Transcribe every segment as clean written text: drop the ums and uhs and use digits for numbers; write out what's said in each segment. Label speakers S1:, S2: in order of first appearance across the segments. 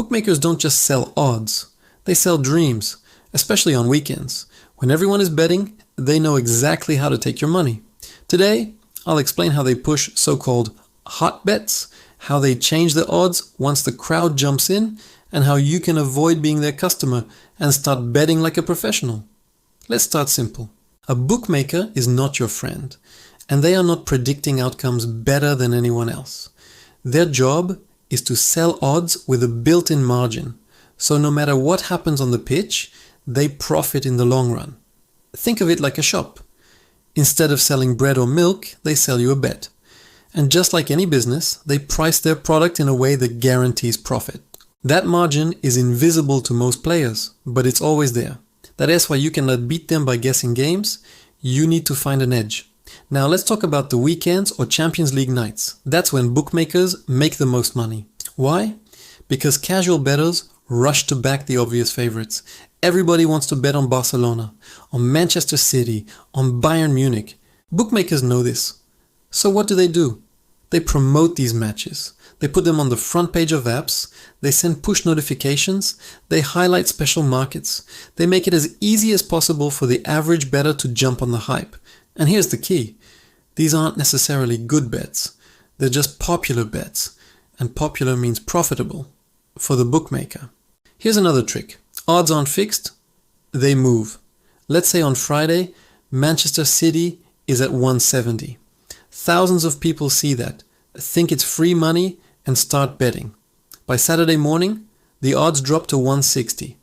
S1: Bookmakers don't just sell odds, they sell dreams, especially on weekends. When everyone is betting, they know exactly how to take your money. Today, I'll explain how they push so-called hot bets, how they change the odds once the crowd jumps in, and how you can avoid being their customer and start betting like a professional. Let's start simple. A bookmaker is not your friend, and they are not predicting outcomes better than anyone else. Their job is to sell odds with a built-in margin, so no matter what happens on the pitch, they profit in the long run. Think of it like a shop. Instead of selling bread or milk, they sell you a bet. And just like any business, they price their product in a way that guarantees profit. That margin is invisible to most players, but it's always there. That is why you cannot beat them by guessing games. You need to find an edge. Now let's talk about the weekends or Champions League nights. That's when bookmakers make the most money. Why? Because casual bettors rush to back the obvious favorites. Everybody wants to bet on Barcelona, on Manchester City, on Bayern Munich. Bookmakers know this. So what do? They promote these matches. They put them on the front page of apps. They send push notifications. They highlight special markets. They make it as easy as possible for the average bettor to jump on the hype. And here's the key. These aren't necessarily good bets. They're just popular bets. And popular means profitable for the bookmaker. Here's another trick. Odds aren't fixed, they move. Let's say on Friday, Manchester City is at 170. Thousands of people see that, think it's free money, and start betting. By Saturday morning, the odds drop to 160.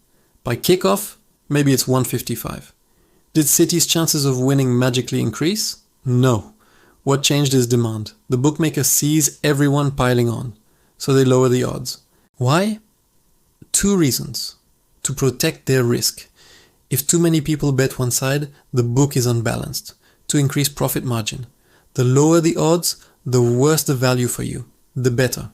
S1: By kickoff, maybe it's 155. Did City's chances of winning magically increase? No. What changed is demand. The bookmaker sees everyone piling on, so they lower the odds. Why? Two reasons. To protect their risk. If too many people bet one side, the book is unbalanced. To increase profit margin. The lower the odds, the worse the value for you, the better.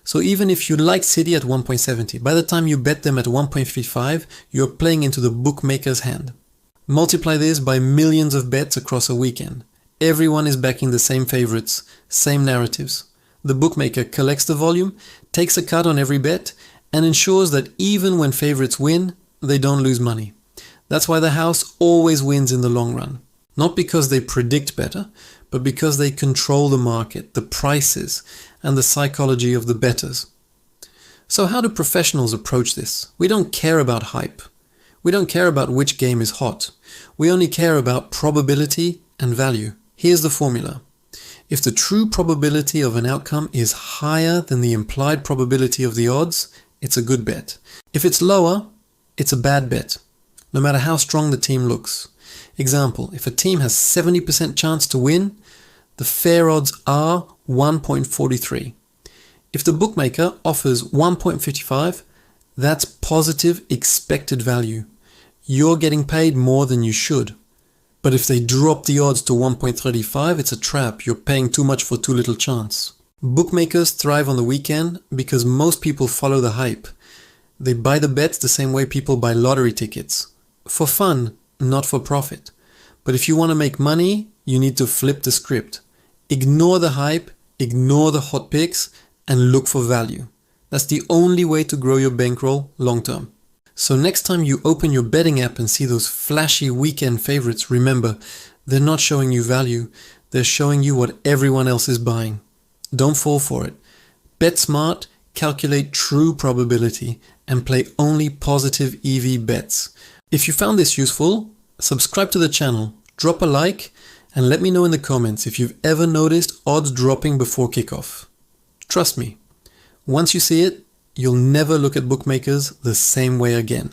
S1: So even if you like City at 1.70, by the time you bet them at 1.55, you're playing into the bookmaker's hand. Multiply this by millions of bets across a weekend. Everyone is backing the same favorites, same narratives. The bookmaker collects the volume, takes a cut on every bet, and ensures that even when favorites win, they don't lose money. That's why the house always wins in the long run. Not because they predict better, but because they control the market, the prices, and the psychology of the bettors. So how do professionals approach this? We don't care about hype. We don't care about which game is hot. We only care about probability and value. Here's the formula. If the true probability of an outcome is higher than the implied probability of the odds, it's a good bet. If it's lower, it's a bad bet, no matter how strong the team looks. Example, if a team has 70% chance to win, the fair odds are 1.43. If the bookmaker offers 1.55, that's positive expected value. You're getting paid more than you should. But if they drop the odds to 1.35, it's a trap. You're paying too much for too little chance. Bookmakers thrive on the weekend because most people follow the hype. They buy the bets the same way people buy lottery tickets. For fun, not for profit. But if you want to make money, you need to flip the script. Ignore the hype, ignore the hot picks, and look for value. That's the only way to grow your bankroll long term. So next time you open your betting app and see those flashy weekend favorites, remember, they're not showing you value. They're showing you what everyone else is buying. Don't fall for it. Bet smart, calculate true probability, and play only positive EV bets. If you found this useful, subscribe to the channel, drop a like, and let me know in the comments if you've ever noticed odds dropping before kickoff. Trust me, once you see it, you'll never look at bookmakers the same way again.